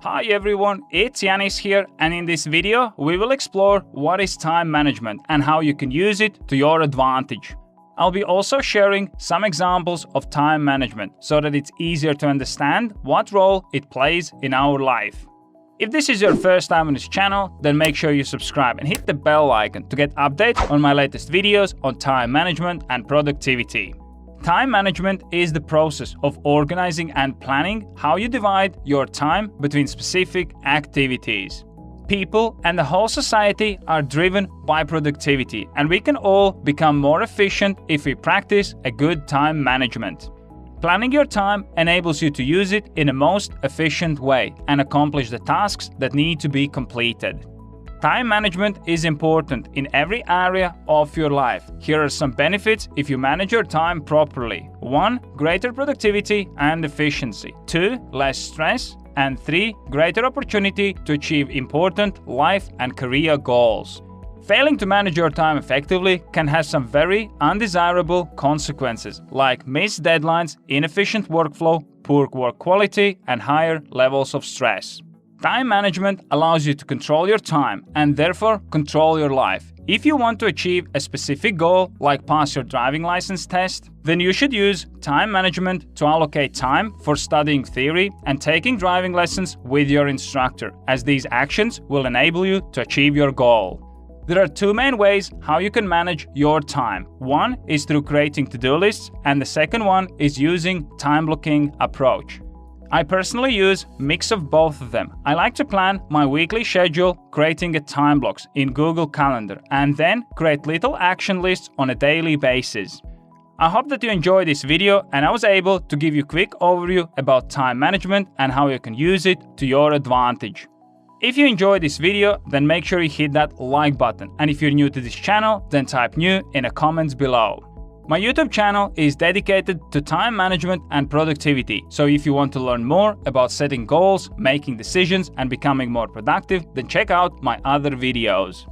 Hi everyone, it's Janis here, and in this video we will explore what is time management and how you can use it to your advantage. I'll be also sharing some examples of time management so that it's easier to understand what role it plays in our life. If this is your first time on this channel, then make sure you subscribe and hit the bell icon to get updates on my latest videos on time management and productivity. Time management is the process of organizing and planning how you divide your time between specific activities. People and the whole society are driven by productivity, and we can all become more efficient if we practice a good time management. Planning your time enables you to use it in a most efficient way and accomplish the tasks that need to be completed. Time management is important in every area of your life. Here are some benefits if you manage your time properly. 1. Greater productivity and efficiency. 2. Less stress. And 3. Greater opportunity to achieve important life and career goals. Failing to manage your time effectively can have some very undesirable consequences, like missed deadlines, inefficient workflow, poor work quality, and higher levels of stress. Time management allows you to control your time and therefore control your life. If you want to achieve a specific goal, like pass your driving license test, then you should use time management to allocate time for studying theory and taking driving lessons with your instructor, as these actions will enable you to achieve your goal. There are two main ways how you can manage your time. One is through creating to-do lists, and the second one is using time blocking approach. I personally use a mix of both of them. I like to plan my weekly schedule, creating a time blocks in Google Calendar, and then create little action lists on a daily basis. I hope that you enjoyed this video and I was able to give you a quick overview about time management and how you can use it to your advantage. If you enjoyed this video, then make sure you hit that like button, and if you're new to this channel, then type new in the comments below. My YouTube channel is dedicated to time management and productivity, so if you want to learn more about setting goals, making decisions, and becoming more productive, then check out my other videos.